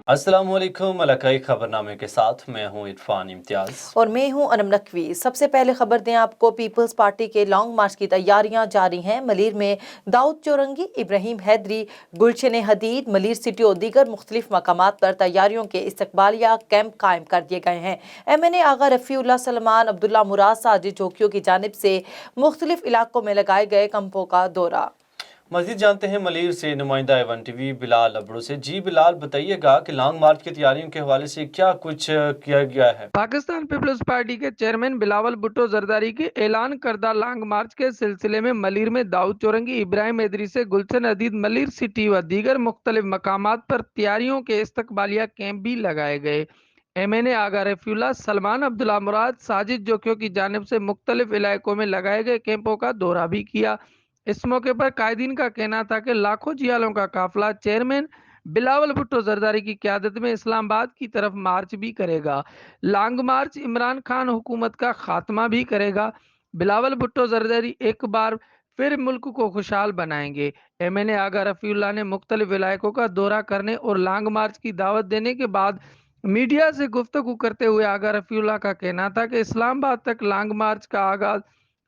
अस्सलाम वालेकुम। मलकाई खबरनामे के साथ मैं हूं इरफान इम्तियाज और मैं हूं अनम नकवी। सबसे पहले खबर दें आपको, पीपल्स पार्टी के लॉन्ग मार्च की तैयारियां जारी हैं। मलीर में दाऊद चौरंगी, इब्राहिम हैदरी, गुलशन हदीद, मलीर सिटी और दीगर मुख्तलिफ मकामात पर तैयारियों के इस्तकबालिया कैंप कायम कर दिए गए हैं। MNA आगा रफ़ीउल्लाह सलमान, अब्दुल्ला मुराद, साजिद जोकियों की जानिब से मुख्तलिफ इलाकों में लगाए गए कैंपों का दौरा। मजीद जानते हैं मलीर से नुमाइंदा एवन टीवी बिलाल अबड़ू से। जी बिलाल, बताइएगा कि लॉन्ग मार्च की तैयारियों के हवाले से क्या कुछ किया गया है। पाकिस्तान पीपल्स पार्टी के चेयरमैन बिलावल भुट्टो जरदारी के ऐलान करदा लॉन्ग मार्च के सिलसिले में मलीर में दाऊद चौरंगी, इब्राहिम हैदरी से गुलशन अदीद, मलीर सिटी व दीगर मुख्तलिफ मकामात पर तैयारियों के इस्तकबालिया कैंप भी लगाए गए। MNA आगा रफ़ीउल्लाह सलमान, अब्दुल्ला मुराद, साजिद जोकियों की जानिब से मुख्तलिफ इलाकों में लगाए गए कैंपों का दौरा भी किया। इस मौके पर कायदीन का कहना था कि लाखों जियालों का काफिला चेयरमैन बिलावल भुट्टो जरदारी की क़यादत में इस्लामाबाद की तरफ मार्च भी करेगा। लॉन्ग मार्च इमरान खान हुकूमत का खात्मा भी करेगा। बिलावल भुट्टो जरदारी एक बार फिर मुल्क को खुशहाल बनाएंगे। MNA आगा रफ़ीउल्लाह ने मुख्तलिफ इलाकों का दौरा करने और लॉन्ग मार्च की दावत देने के बाद मीडिया से गुफ्तगू करते हुए आगा रफ़ीउल्लाह का कहना था कि इस्लामाबाद तक लॉन्ग मार्च का आगाज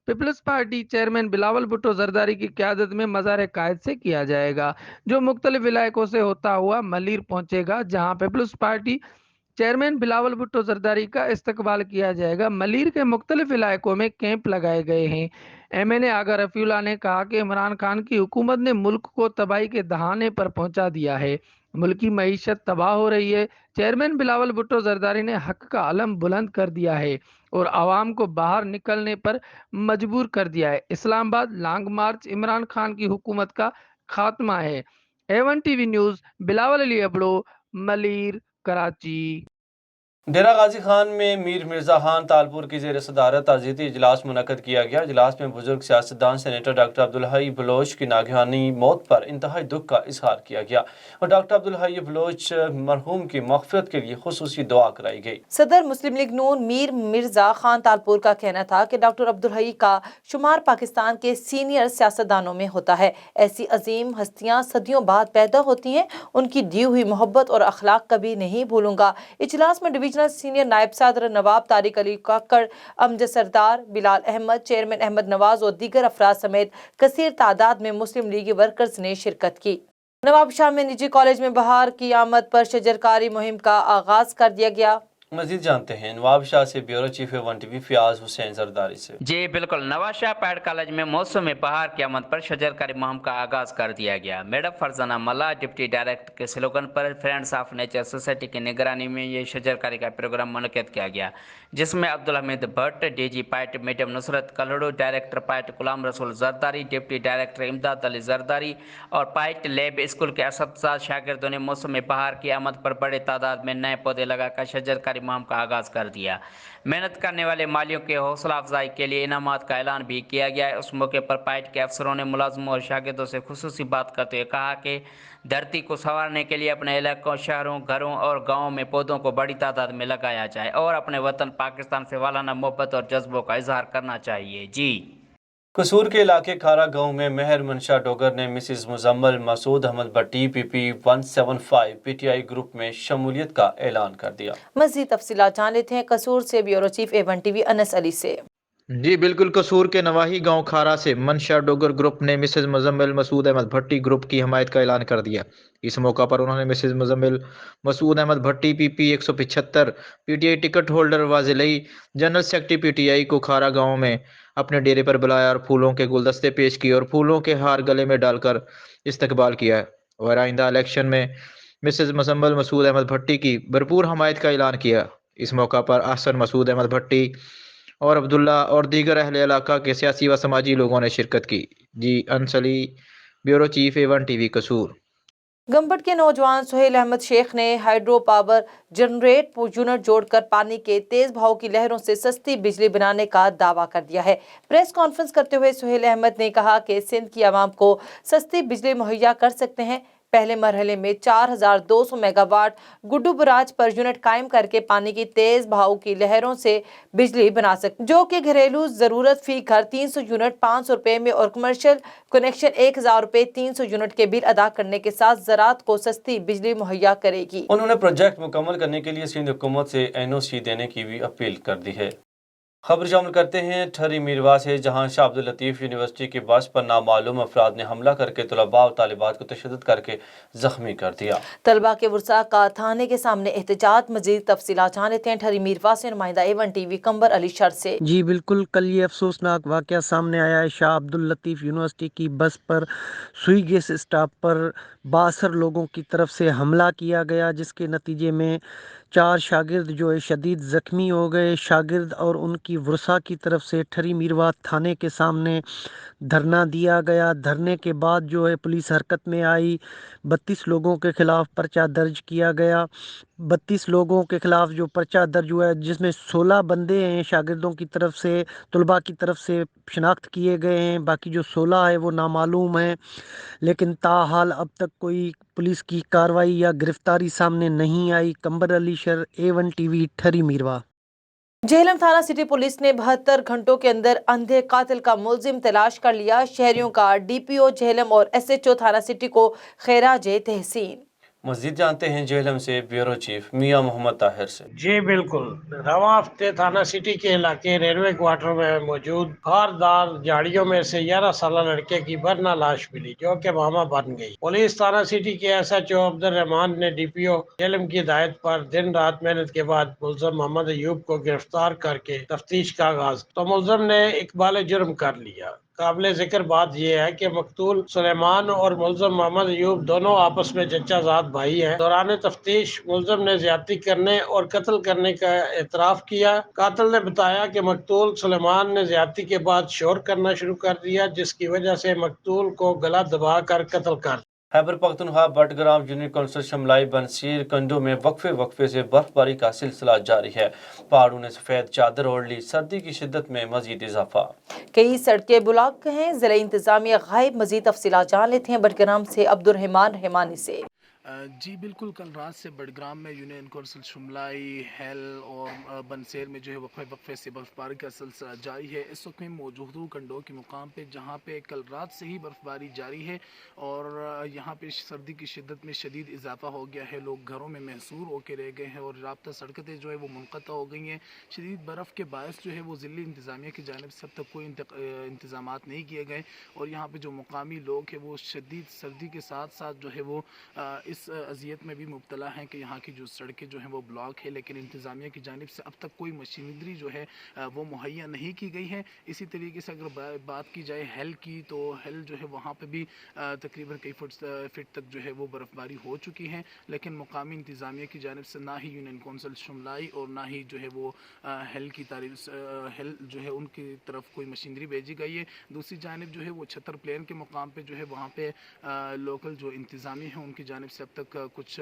Peoples Party chairman Bilawal Bhutto Zardari की क़यादत में मज़ार कायद से किया जाएगा, जो मुख्तलिफ इलाकों से होता हुआ मलीर पहुंचेगा, जहां Peoples Party chairman Bilawal Bhutto Zardari का इस्तकबाल किया जाएगा। मलीर के मुख्तलिफ इलाकों में कैंप लगाए गए हैं। MNA आगा रफ़ीउल्लाह ने कहा कि इमरान खान की हुकूमत ने मुल्क को तबाही के दहाने पर पहुंचा दिया है। मुल्क की मईशत तबाह हो रही है। चेयरमैन बिलावल भुट्टो जरदारी ने हक का अलम बुलंद कर दिया है और आवाम को बाहर निकलने पर मजबूर कर दिया है। इस्लामाबाद लॉन्ग मार्च इमरान खान की हुकूमत का खात्मा है। A1 TV news, Bilawal Ali Abro, Malir, Karachi. Dera Ghazi Khan में मीर मिर्जा खान तालपुर की ज़ेर सदारत ताज़ियती इजलास मुनक़द किया गया। इजलास में बुजुर्ग सियासतदान सेनेटर डॉक्टर अब्दुल हई बलोच की नागहानी मौत पर इंतहाई दुख का इजहार किया गया और डॉक्टर अब्दुल हई बलोच मरहूम की मग़फ़िरत के लिए खुसूसी दुआ कराई गई। सदर मुस्लिम लीग नून मीर मिर्जा खान तालपुर का कहना था कि डॉक्टर अब्दुल हई का शुमार पाकिस्तान के सीनियर सियासतदानों में होता है। ऐसी अजीम हस्तियां सदियों बाद पैदा होती हैं, उनकी दी हुई मोहब्बत और अखलाक कभी नहीं भूलूंगा। इजलास में डिवीजनल सीनियर नायब सदर नवाब तारिक अली काकड़, अमजद सरदार, बिलाल अहमद, चेयरमैन अहमद नवाज और दीगर अफराद समेत कसीर तादाद में मुस्लिम लीगी वर्कर्स ने शिरकत की। नवाबशाह में निजी कॉलेज में बहार की आमद पर शजरकारी मुहिम का आगाज कर दिया गया। मजीद जानते हैं नवाबशाह से bureau chief A one TV Fayyaz Hussain Zardari से। जी बिल्कुल, नवाबशाह पैड कॉलेज में मौसम बहार की आमद पर शजरकारी मुहिम का आगाज कर दिया गया। मैडम फरजाना मल्ला डिप्टी डायरेक्टर के स्लोगन पर फ्रेंड्स ऑफ नेचर सोसाइटी की निगरानी में ये शजरकारी का प्रोग्राम मुनक़िद किया गया, जिसमें अब्दुल हमीद भट्ट, DG पाइट मैडम नुसरत कलड़ू, डायरेक्टर पाइट गुलाम रसूल जरदारी, डिप्टी डायरेक्टर इमदाद अली जरदारी और पाइट लैब स्कूल के असत्ज़ा शागिर्दों ने मौसम बहार की आमद पर बड़े तादाद में नए पौधे लगाकर शजरकारी मुहिम का आगाज कर दिया। मेहनत करने वाले मालियों के हौसला अफजाई के लिए इनामात का ऐलान भी किया गया है। उस मौके पर पाइट के अफसरों ने मुलाजमों और शागिर्दों से खुसूसी बात करते हुए कहा कि धरती को संवारने के लिए अपने इलाकों, शहरों, घरों और गाँवों में पौधों को बड़ी तादाद में लगाया जाए और अपने वतन पाकिस्तान से वालाना मोहब्बत और जज्बों का इजहार करना चाहिए। जी कसूर के इलाके खारा गांव में मेहर मंशा डोगर ने Mrs Muzammil Masood Ahmad Bhatti PP 175 PTI group में शमूलियत का ऐलान कर दिया। मज़ीद तफसीलात जान लेते हैं कसूर से bureau chief A1 TV Anas Ali से। जी बिल्कुल, कसूर के नवाही गांव खारा से मंशा डोगर ग्रुप ने मिसेज मुजम्मिल मसूद अहमद भट्टी ग्रुप की हमायत का ऐलान कर दिया। इस मौका पर उन्होंने Mrs Muzammil Masood Ahmad Bhatti PP 175 PTI ticket holder वाजिलई जनरल सेक्रेटरी PTI को खारा गांव में अपने डेरे पर बुलाया और फूलों के गुलदस्ते पेश किए और फूलों के हार गले में डालकर इस्तकबाल किया और आइंदा इलेक्शन में मिसेज मुजम्मिल मसूद अहमद भट्टी की भरपूर हमायत का ऐलान किया। इस मौका पर अहसन मसूद अहमद भट्टी और अब्दुल्ला और दीगर अहले इलाका के सियासी व समाजी लोगों ने शिरकत की। जी अंसली, ब्यूरो चीफ A1 TV कसूर। गंबट के नौजवान सुहेल अहमद शेख ने हाइड्रो पावर जनरेट यूनिट जोड़कर पानी के तेज बहाव की लहरों से सस्ती बिजली बनाने का दावा कर दिया है। प्रेस कॉन्फ्रेंस करते हुए सुहेल अहमद ने कहा कि सिंध की आवाम को सस्ती बिजली मुहैया कर सकते हैं। पहले मरहले में 4200 megawatt Guddu barrage per unit कायम करके पानी की तेज बहाव की लहरों से बिजली बना सकते, जो कि घरेलू जरूरत फी घर 300 यूनिट 500 रुपए में और कमर्शियल कनेक्शन 1000 रुपए 300 यूनिट के बिल अदा करने के साथ ज़राअत को सस्ती बिजली मुहैया करेगी। उन्होंने प्रोजेक्ट मुकम्मल करने के लिए सिंध हुकूमत से NOC देने की भी अपील कर दी है। खबर शामिल करते हैं ठरी मीरवा से, जहां शाह अब्दुल लतीफ़ यूनिवर्सिटी के बस पर नामालूम अफराद ने हमला करके तलबा और तालिबात को तशद्दुद करके जख्मी कर दिया। तलबा के वर्सा का थाने के सामने एहतजाज। मजीद तफसीलात जान लेते हैं ठरी मीरवा से नुमाइंदा A1 TV कंबर अली शर से। जी बिल्कुल, कल ये अफसोसनाक वाक़या सामने आया है। शाह अब्दुल लतीफ़ यूनिवर्सिटी की बस पर सुई गैस स्टाफ पर 62 लोगों की तरफ से हमला किया गया, जिसके नतीजे में 4 शागिर्द जो है शदीद ज़ख्मी हो गए। शागिर्द और उनकी वर्सा की तरफ से ठरी मीरवा थाने के सामने धरना दिया गया। धरने के बाद जो है पुलिस हरकत में आई। 32 लोगों के खिलाफ पर्चा दर्ज किया गया। 32 लोगों के खिलाफ जो पर्चा दर्ज हुआ है, जिसमें 16 बंदे हैं शागिर्दों की तरफ से, तलबा की तरफ से शनाख्त किए गए हैं। बाकी जो 16 है वो नामालूम है, लेकिन ताहाल अब तक कोई पुलिस की कार्रवाई या गिरफ्तारी सामने नहीं आई। कंबर Ali sir, A1 TV, ठरी मीरवा। Jhelum थाना सिटी पुलिस ने 72 घंटों के अंदर अंधे कातिल का मुलजिम तलाश कर लिया। शहरियों का DPO झेलम और SHO थाना सिटी को खैराज तहसीन। मजीद जानते हैं झेलम से ब्यूरो चीफ मियां मोहम्मद ताहिर से। जी बिल्कुल, रवां हफ्ते थाना सिटी के इलाके रेलवे क्वार्टर में मौजूद खारदार झाड़ियों में से 11 साल लड़के की बरना लाश मिली, जो कि मामा बन गई। पुलिस थाना सिटी के SHO अब्दुल रहमान ने DPO झेलम की हिदायत पर दिन रात मेहनत के बाद मुलजम मोहम्मद अयूब को गिरफ्तार करके तफ्तीश का आगाज, तो मुलजम ने इकबाल जुर्म कर लिया। काबिल जिक्र बात यह है कि मकतूल सुलेमान और मुलजम मोहम्मद अयूब दोनों आपस में चचाजाद भाई हैं। दौरान तफ्तीश मुलजम ने ज्यादती करने और कत्ल करने का एतराफ़ किया। कातिल ने बताया कि मकतूल सुलेमान ने ज्यादती के बाद शोर करना शुरू कर दिया, जिसकी वजह से मकतूल को गला दबा कर कत्ल कर। खैबर पख्तूनख्वा बटग्राम यूनियन कौंसिल शिमलाई बनसीर कंडों में वक्फे से बर्फबारी का सिलसिला जारी है। पहाड़ों ने सफेद चादर ओढ़ ली, सर्दी की शिद्दत में मजीद इजाफा। कई सड़कें ब्लॉक हैं, जिला इंतजामिया गायब। मजीद तफसीलात जान लेते हैं बटग्राम से अब्दुल रहमान रहमानी से। जी बिल्कुल, कल रात से बडग्राम में यूनियन कौंसिल शिमलाई, हेल और बनसेर में जो है वक्फे से बर्फबारी का सिलसिला जारी है। इस वक्त में मौजूद हूँ कंडो के मुकाम पे, जहाँ पे कल रात से ही बर्फबारी जारी है और यहाँ पे सर्दी की शिद्दत में शदीद इजाफा हो गया है। लोग घरों में महसूर होकर रह गए हैं और राब्ता सड़कें जो है वो मुनक़ता हो गई हैं। शदीद बर्फ़ के बायस जो है वो ज़िली इंतज़ामिया की जानिब से अब तक कोई इंतज़ामात नहीं किए गए और यहाँ पर जो मुकामी लोग हैं वो शदीद सर्दी के साथ साथ जो है वो इस अजियत में भी मुब्तला हैं कि यहाँ की जो सड़कें जो हैं वो ब्लॉक है, लेकिन इंतज़ामिया की जानिब से अब तक कोई मशीनरी जो है वो मुहैया नहीं की गई है। इसी तरीके से अगर बात की जाए हेल की, तो हेल जो है वहाँ पे भी तकरीबन कई फीट तक जो है वो बर्फ़बारी हो चुकी है, लेकिन मुकामी इंतज़ामिया की जानिब से ना ही यूनियन कौंसिल शिमलाई और ना ही जो है वो हेल की हेल जो है उनकी तरफ कोई मशीनरी भेजी गई है। दूसरी जानिब जो है वो छतर प्लेन के मुकाम पर जो है वहाँ पर लोकल जो इंतज़ामिया है उनकी जानिब से अब तक कुछ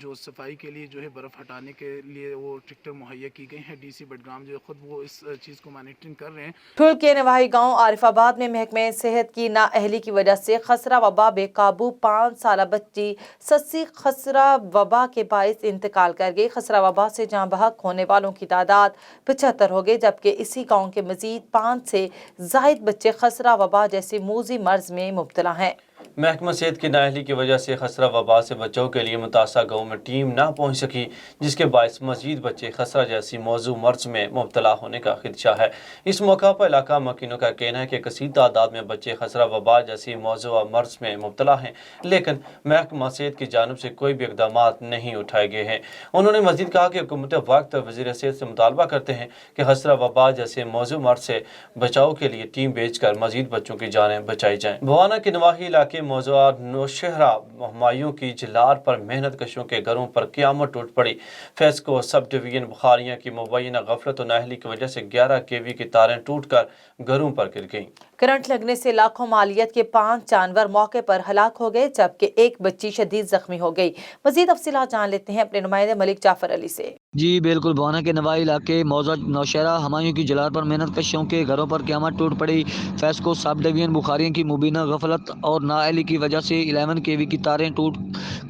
जो सफाई के लिए जो है बर्फ़ हटाने के लिए वो ट्रैक्टर मुहैया की गई हैं। DC बडग्राम जो है खुद वो इस चीज़ को मॉनिटरिंग कर रहे हैं। ठुल के नवाही गांव आरिफाबाद में महकमे सेहत की नाअहली की वजह से खसरा वबा बेकाबू। 5 साल बच्ची सस्सी खसरा वबा के बाइस इंतकाल कर गई। खसरा वबा से जाँ बहक होने वालों की तादाद 75 हो गई, जबकि इसी गाँव के मजीद 5 से जायद बच्चे खसरा वबा जैसे मूजी मर्ज में मुब्तला हैं। महकमा सेहत की नाअहली की वजह से खसरा वबा से बचाव के लिए मुतासा गाँव में टीम ना पहुँच सकी, जिसके बायस मजीद बच्चे खसरा जैसी मौजू मर्ज में मुब्तला होने का खदशा है। इस मौका पर इलाका मकीनों का कहना है कि कसीर तादाद में बच्चे खसरा वबा जैसी मौजू मर्ज में मुब्तला हैं, लेकिन महकमा सेहत की जानब से कोई भी इकदाम नहीं उठाए गए हैं। उन्होंने मजीद कहा कि हुकूमत वक्त वज़ीर सेहत से मुतालबा करते हैं कि खसरा वबा जैसे मौजू मर्ज से बचाव के लिए टीम भेज कर मजीद बच्चों की जानें बचाई जाएँ। भवाना के नवाही इलाके मौजूदा नौशहरा हमायूं की जिलार पर मेहनत कशों के घरों पर क़यामत टूट पड़ी। फेस्को सब डिवीजन बुखारियाँ की मुबैना गफलत और नाअहली की वजह से 11 kV की तारें टूट कर घरों पर गिर गईं। करंट लगने से लाखों मालियत के 5 जानवर मौके पर हलाक हो गए, जबकि एक बच्ची शदीद जख्मी हो गई। मजीद तफसीलात जान लेते हैं अपने नुमाइंदे मलिक जाफर अली से। जी बिल्कुल, भवाना के नवाई इलाके मौजा नौशहरा हमायूं की जलाल पर मेहनत कशों के घरों पर क़यामत टूट पड़ी। फैज़ सब डिवीजन बुखारियों की मुबीना गफलत और नाअहली की वजह से 11 kV की तारें टूट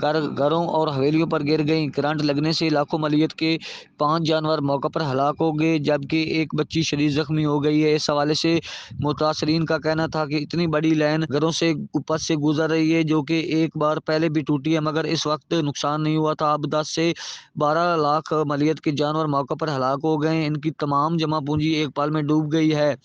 कर घरों और हवेलियों पर गिर गईं। करंट लगने से लाखों मलियत के 5 जानवर मौके पर हलाक हो गए, जबकि एक बच्ची शदीद जख्मी हो गई है। इस हवाले से मुतासरीन का कहना था कि इतनी बड़ी लाइन घरों से ऊपर से गुजर रही है, जो कि एक बार पहले भी टूटी है, मगर इस वक्त नुकसान नहीं हुआ था। अब 10 से 12 लाख मलियत के जानवर मौके पर हलाक हो गए हैं। इनकी तमाम जमा पूंजी एक पल में डूब गई है,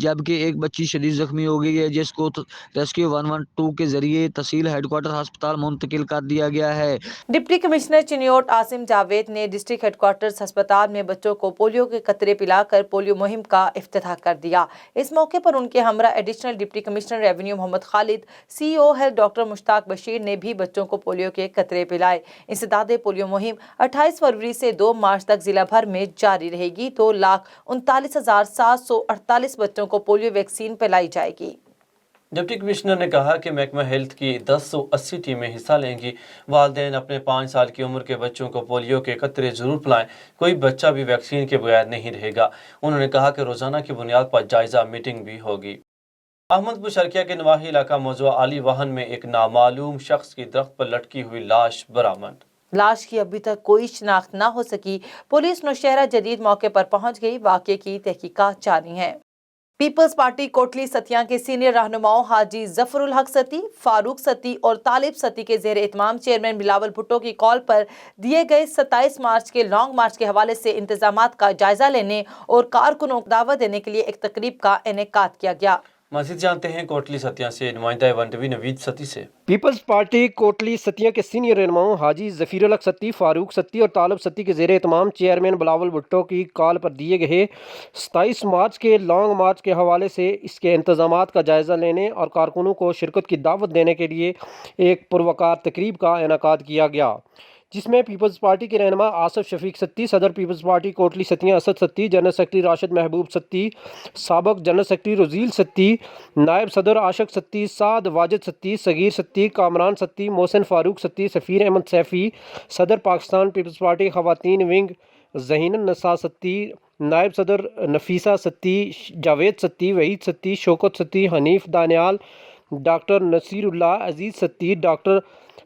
जबकि एक बच्ची शदीद जख्मी हो गई है, जिसको रेस्क्यू 112 के जरिए तहसील हेडक्वार्टर अस्पताल मुंतकिल कर दिया गया है। डिप्टी कमिश्नर चिन्योट आसिम जावेद ने डिस्ट्रिक्ट हेडक्वार्टर्स अस्पताल में बच्चों को पोलियो के कतरे पिलाकर पोलियो मुहिम का इफ्तिताह कर दिया। इस मौके पर उनके हमरा additional deputy commissioner revenue Mohammad Khalid, CEO health doctor Mushtaq Bashir ने भी बच्चों को पोलियो के कतरे पिलाए। इंसदादे पोलियो मुहिम 28 फरवरी से 2 मार्च तक जिला भर में जारी रहेगी। 2,39,748 बच्चों को पोलियो वैक्सीन पिलाई जाएगी। डिप्टी कमिश्नर ने कहा कि महकमा हेल्थ की 1080 टीमें हिस्सा लेंगी। वालिदैन अपने 5 साल की उम्र के बच्चों को पोलियो के कतरे जरूर पिलाएं, कोई बच्चा भी वैक्सीन के बगैर नहीं रहेगा। उन्होंने कहा कि रोजाना की बुनियाद पर जायजा मीटिंग भी होगी। अहमदपुर शर्किया के नवाही इलाका मौजूदा आली वाहन में एक नामालूम शख्स की दरख्त पर लटकी हुई लाश बरामद। लाश की अभी तक कोई शिनाख्त न हो सकी। पुलिस नौशहरा जदीद मौके पर पहुंच गई। वाक़े की तहकीकात जारी है। पीपल्स पार्टी कोटली सतिया के सीनियर रहनुमाओं हाजी जफरुल हक सती, फारूक सती और तालिब सती के ज़ेर एहतमाम चेयरमैन बिलावल भुट्टो की कॉल पर दिए गए 27 मार्च के लॉन्ग मार्च के हवाले से इंतजामात का जायजा लेने और कारकुनों को दावत देने के लिए एक तकरीब का इनेकाद किया गया। मज़ीद जानते हैं कोटली सतिया से नुमाइंदा वनडवी नवीद सती से। पीपल्स पार्टी कोटली सतिया के सीनियर रहनुमाओं हाजी ज़फ़ीरुल हक सती, फ़ारूक सती और तालिब सती के ज़ेर एहतमाम चेयरमैन बिलावल भुट्टो की कॉल पर दिए गए 27 मार्च के लॉन्ग मार्च के हवाले से इसके इंतज़ामात का जायज़ा लेने और कारकुनों को शिरकत की दावत देने के लिए एक पुरवकार तकरीब का इनेकाद किया गया, जिसमें पीपल्स पार्टी के रहनुमा आसिफ शफीक सत्ती, सदर पीपल्स पार्टी कोटली सतिया असद सत्ती, जनरल सेक्रेटरी राशिद महबूब सत्ती, साबक जनरल सेक्रेटरी रोजील सत्ती, नायब सदर आशक सत्ती, साद वाजिद सत्ती, सगीर सत्ती, कामरान सत्ती, मोहसिन फारूक सत्ती, सफ़ीर अहमद सैफ़ी, सदर पाकिस्तान पीपल्स पार्टी ख़वातीन विंग ज़हीनन नसा सत्ती, नायब सदर नफीसा सत्ती, जावेद सत्ती, वहीद सत्ती, शौकत सत्ती, हनीफ दानियाल, डॉक्टर नसीरुल्लाह अजीज़ सत्ती, डॉक्टर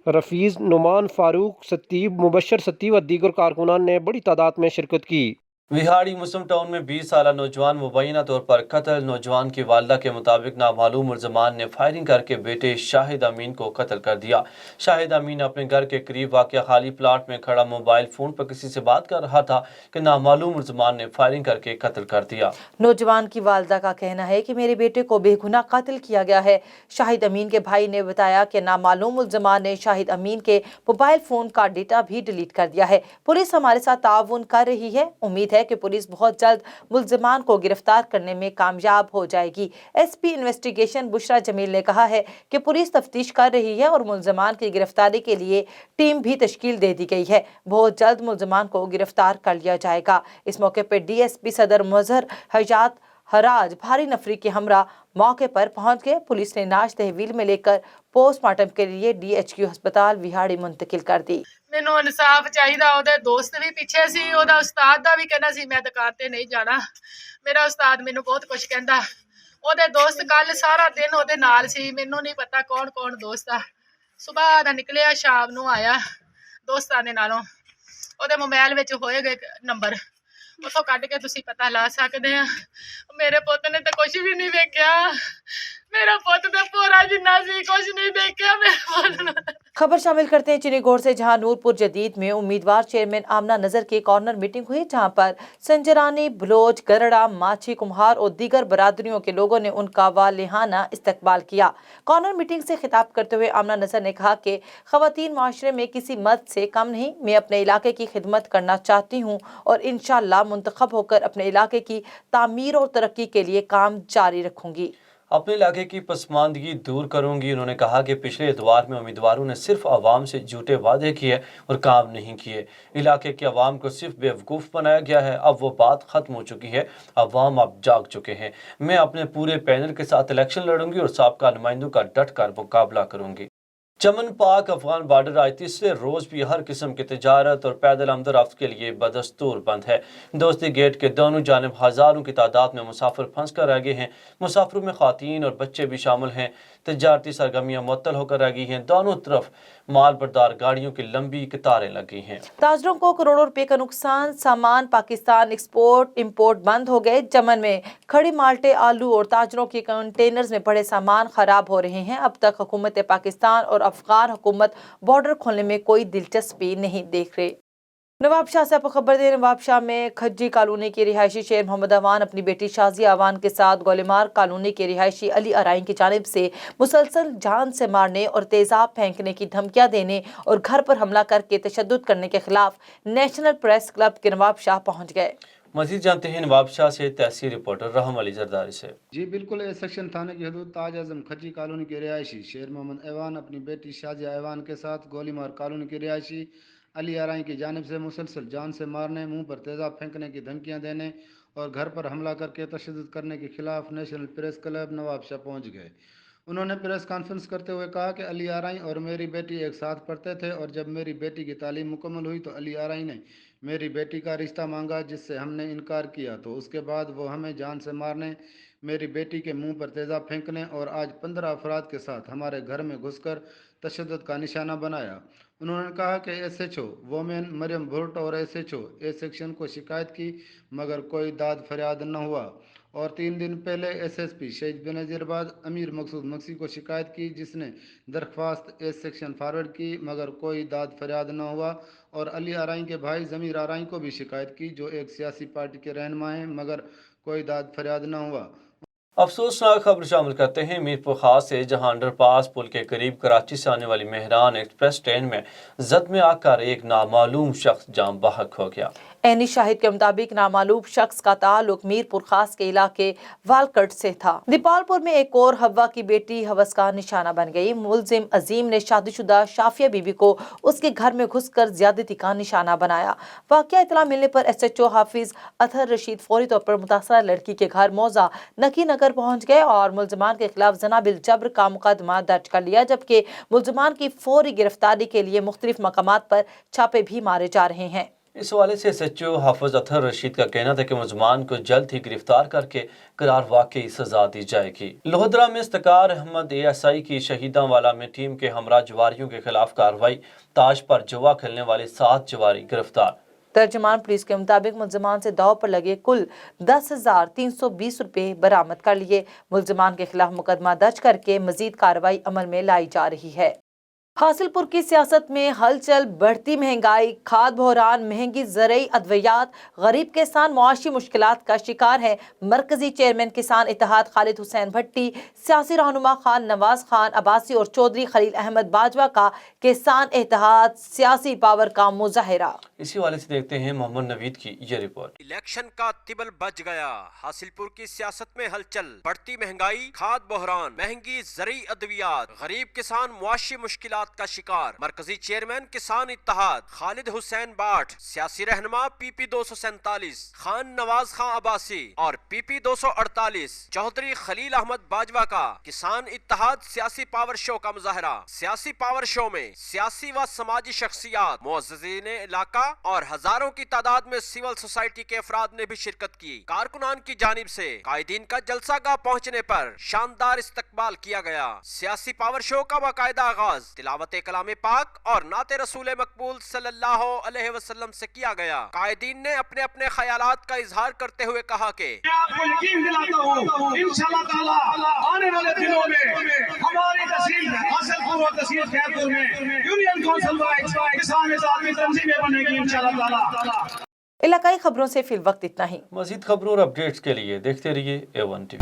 रफ़ीज़ नुमान फ़ारूक सत्ती, मुबशर सत्ती व दीगर कारकुनान ने बड़ी तादाद में शिरकत की। विहाड़ी मुस्लिम टाउन में 20 साला नौजवान मुबैना तौर पर कत्ल। नौजवान की वालदा के मुताबिक नामालूम मुलजमान ने फायरिंग करके बेटे शाहिद अमीन को कत्ल कर दिया। शाहिद अमीन अपने घर के करीब वाक़या खाली प्लाट में खड़ा मोबाइल फ़ोन पर किसी से बात कर रहा था कि नामालूम मुलजमान ने फायरिंग करके कत्ल कर दिया। नौजवान की वालदा का कहना है कि मेरे बेटे को बेगुनाह कत्ल किया गया है। शाहिद अमीन के भाई ने बताया कि नामालूम मुलजमान ने शाहिद अमीन के मोबाइल फ़ोन का डेटा भी डिलीट कर दिया है। पुलिस हमारे साथ ताउन कर रही है। उम्मीद है कि पुलिस बहुत जल्द मुलजमान को गिरफ्तार करने में कामयाब हो जाएगी। SP इन्वेस्टिगेशन बुशरा जमील ने कहा है कि पुलिस तफ्तीश कर रही है और मुलजमान की गिरफ्तारी के लिए टीम भी तश्कील दे दी गई है। बहुत जल्द मुलजमान को गिरफ्तार कर लिया जाएगा। इस मौके पर DSP सदर मुजहर हजात हराज भारी नफरी के हमरा मौके पर पहुंच गए। पुलिस ने नाश तहवील में लेकर पोस्टमार्टम के लिए DHQ ਹਸਪਤਾਲ ਵਿਹਾੜੀ ਮੁੰਤਕਿਲ ਕਰ दी। ਮੈਨੂੰ ਇਨਸਾਫ ਚਾਹੀਦਾ। ਉਹਦੇ ਦੋਸਤ ਵੀ ਪਿੱਛੇ ਸੀ, ਉਹਦਾ ਉਸਤਾਦ ਦਾ ਵੀ ਕਹਿੰਦਾ ਸੀ ਮੈਂ ਦੁਕਾਨ ਤੇ ਨਹੀਂ ਜਾਣਾ। ਮੇਰਾ ਉਸਤਾਦ ਮੈਨੂੰ ਬਹੁਤ ਕੁਝ ਕਹਿੰਦਾ। ਉਹਦੇ ਦੋਸਤ ਕੱਲ ਸਾਰਾ ਦਿਨ ਉਹਦੇ ਨਾਲ ਸੀ। ਮੈਨੂੰ ਨਹੀਂ ਪਤਾ ਕੌਣ ਕੌਣ ਦੋਸਤ ਆ। ਸਵੇਰ ਦਾ ਨਿਕਲਿਆ, ਸ਼ਾਮ ਨੂੰ ਆਇਆ ਦੋਸਤਾਂ ਦੇ ਨਾਲੋਂ। ਉਹਦੇ ਮੋਬਾਈਲ ਵਿੱਚ ਹੋਏਗਾ ਨੰਬਰ, ਉੱਥੋਂ ਕੱਢ ਕੇ ਤੁਸੀਂ ਪਤਾ ਲਾ ਸਕਦੇ ਆ। ਮੇਰੇ ਪੁੱਤ ਨੇ ਤਾਂ ਕੁਝ ਵੀ ਨਹੀਂ ਵੇਖਿਆ। मेरा पुत तो पूरा जिन्ना सी कुछ नहीं देखा मेरे। खबर शामिल करते हैं चिनीगोड़ से, जहां नूरपुर जदीद में उम्मीदवार चेयरमैन आमना नजर के कॉर्नर मीटिंग हुई, जहां पर संजरानी, बलोच, गरड़ा, माछी, कुम्हार और दीगर बरादरियों के लोगों ने उनका वालिहाना इस्तकबाल किया। कॉर्नर मीटिंग से खिताब करते हुए आमना नजर ने कहा कि खवातीन माशरे में किसी मर्द से कम नहीं। मैं अपने इलाके की खिदमत करना चाहती हूँ और इंशाअल्लाह मुंतखब होकर अपने इलाके की तामीर और तरक्की के लिए काम जारी रखूंगी। अपने इलाके की पसमानदगी दूर करूंगी। उन्होंने कहा कि पिछले इतवार में उम्मीदवारों ने सिर्फ आवाम से झूठे वादे किए और काम नहीं किए। इलाके के अवाम को सिर्फ बेवकूफ़ बनाया गया है। अब वो बात ख़त्म हो चुकी है। अवाम अब जाग चुके हैं। मैं अपने पूरे पैनल के साथ इलेक्शन लड़ूंगी और साबका नुमाइंदों का डट कर मुकाबला करूंगी। चमन पाक अफगान बॉर्डर आज तीसरे रोज भी हर किस्म की तजारत और पैदल आमदरफ्त के लिए बदस्तूर बंद है। दोस्ती गेट के दोनों जानब हज़ारों की तादाद में मुसाफिर फंस कर रह गए हैं। मुसाफिरों में ख़वातीन और बच्चे भी शामिल हैं। तजारती सरगर्मियाँ मुअत्तल होकर रह गई हैं। दोनों तरफ माल बरदार गाड़ियों की लंबी कतारें लगी हैं। ताजरों को करोड़ों रुपए का नुकसान, सामान पाकिस्तान एक्सपोर्ट इंपोर्ट बंद हो गए। चमन में खड़ी माल्टे, आलू और ताजरों के कंटेनर्स में पड़े सामान खराब हो रहे हैं। अब तक हुकूमत पाकिस्तान और अफगान हुकूमत बॉर्डर खोलने में कोई दिलचस्पी नहीं देख रहे। नवाबशाह से आपको खबर दे, नवाबशाह में खज्जी कॉलोनी के रिहायशी शेर मोहम्मद अवान अपनी बेटी शाजिया अवान के साथ गोलीमार कॉलोनी के रिहायशी अली अराई की जानिब से मुसलसल जान से मारने और तेजाब फेंकने की धमकियां देने और घर पर हमला करके तशद्दुद करने के खिलाफ नेशनल प्रेस क्लब के नवाबशाह पहुंच गए। मजीद जानते हैं नवाबशाह से तहसील रिपोर्टर रहम अली जरदारी से। जी बिल्कुल, ए सेक्शन थाने की हदूद ताज आजम खज्जी कॉलोनी के रिहायशी शेर मोहम्मद अवान अपनी बेटी शाजिया अवान के साथ गोलीमार कॉलोनी के रिहायशी अली अराई की जानिब से मुसलसल जान से मारने, मुंह पर तेजाब फेंकने की धमकियां देने और घर पर हमला करके तशद्दुद करने के खिलाफ नेशनल प्रेस क्लब नवाबशाह पहुंच गए। उन्होंने प्रेस कॉन्फ्रेंस करते हुए कहा कि अली अराई और मेरी बेटी एक साथ पढ़ते थे और जब मेरी बेटी की तालीम मुकम्मल हुई तो अली अराई ने मेरी बेटी का रिश्ता मांगा, जिससे हमने इनकार किया। तो उसके बाद वो हमें जान से मारने, मेरी बेटी के मुंह पर तेजाब फेंकने और आज 15 अफराद के साथ हमारे घर में घुसकर तशद्दुद का निशाना बनाया। उन्होंने कहा कि SHO वोमेन मरियम भुट्ट और SHO ए सेक्शन को शिकायत की मगर कोई दाद फरियाद न हुआ। और 3 दिन पहले SSP शहीद बेनज़ीराबाद अमीर मकसूद मक्सी को शिकायत की, जिसने दरख्वास्त ए सेक्शन फॉरवर्ड की मगर कोई दाद फरियाद न हुआ। और अली अराई के भाई ज़मीर अराई को भी शिकायत की, जो एक सियासी पार्टी के रहनुमा हैं, मगर कोई दाद फरियाद न हुआ। अफसोसनाक खबर शामिल करते हैं मीरपुर खास से, जहां अंडरपास पुल के करीब कराची से आने वाली मेहरान एक्सप्रेस ट्रेन में जद में आकर एक नामालूम शख्स जाम बहक हो गया। ऐनी शाहिद के मुताबिक नामालूम शख्स का ताल्लुक मीरपुर खास के इलाके वालकट से था। दीपालपुर में एक और हवा की बेटी हवस का निशाना बन गई। मुलजिम अजीम ने शादीशुदा शाफिया बीबी को उसके घर में घुसकर ज्यादती का निशाना बनाया। वाकया इतला मिलने पर SHO हाफिज अतहर रशीद फौरी तौर पर मुतासरा लड़की के घर मौजा नकी नगर पहुंच गए और मुलजमान के खिलाफ जना बिल जब्र का मुकदमा दर्ज कर लिया, जबकि मुलजमान की फौरी गिरफ्तारी के लिए मुख्तलिफ मकामात पर छापे भी मारे जा रहे हैं। इस हवाले से SHO हाफिज अतहर रशीद का कहना था कि मुलजमान को जल्द ही गिरफ्तार करके करार वाकई सजा दी जाएगी। लोहदरा में इस्तकार अहमद ASI की शहीदां वाला में टीम के हमरा जवारियों के खिलाफ कार्रवाई। ताश पर जुआ खेलने वाले 7 जवारी गिरफ्तार। तर्जमान पुलिस के मुताबिक मुलजमान से दाव पर लगे कुल 10,320 रुपए बरामद कर लिए। मुलजमान के खिलाफ मुकदमा दर्ज करके मजीद कार्रवाई अमल में लाई जा रही है। हासिलपुर की सियासत में हलचल, बढ़ती महंगाई, खाद बहरान, महंगी ज़रई अद्वियात, गरीब किसान मुआशी मुश्किलात का शिकार है। मरकजी चेयरमैन किसान इत्तेहाद खालिद हुसैन भट्टी, सियासी रहनुमा खान नवाज खान अब्बासी और चौधरी खलील अहमद बाजवा का किसान इत्तेहाद सियासी पावर का मुजाहिरा। इसी वाले से देखते हैं मोहम्मद नवीद की ये रिपोर्ट। इलेक्शन का तिबल बज गया, हासिलपुर की सियासत में हलचल, बढ़ती महंगाई, खाद बहरान, महंगी ज़रई अद्वियात, गरीब किसान मुआशी मुश्किलात का शिकार। मरकजी चेयरमैन किसान इत्तेहाद खालिद हुसैन बाट, सियासी रहनुमा PP 247 खान नवाज खां अब्बासी और PP 248 चौधरी खलील अहमद बाजवा का किसान इत्तेहाद सियासी पावर शो का मुजाहरा। सियासी पावर शो में सियासी व समाजी शख्सियात, मुअज़्ज़िज़ीन इलाका और हजारों की तादाद में सिविल सोसाइटी के अफराद ने भी शिरकत की। कारकुनान की जानिब से कायदीन का जलसागाह पहुँचने पर शानदार इस्तकबाल किया गया। सियासी पावर शो का बाकायदा आगाज तिलावत कलाम पाक और नाते रसूल मकबूल सल्लल्लाहु अलैहि वसल्लम से किया गया। कायदीन ने अपने अपने ख्यालात का इजहार करते हुए कहा कि आपको यकीन दिलाता हूँ इंशाअल्लाह ताला आने वाले दिनों में हमारी तहसील हासिलपुर और तहसील खैरपुर में यूनियन काउंसिल वाइज किसान इत्तेहाद की तंजीमें बनेगी इंशाअल्लाह ताला। इलाकाई खबरों से फिल वक्त इतना ही। मजीद खबरों और अपडेट्स के लिए देखते रहिए A1 TV।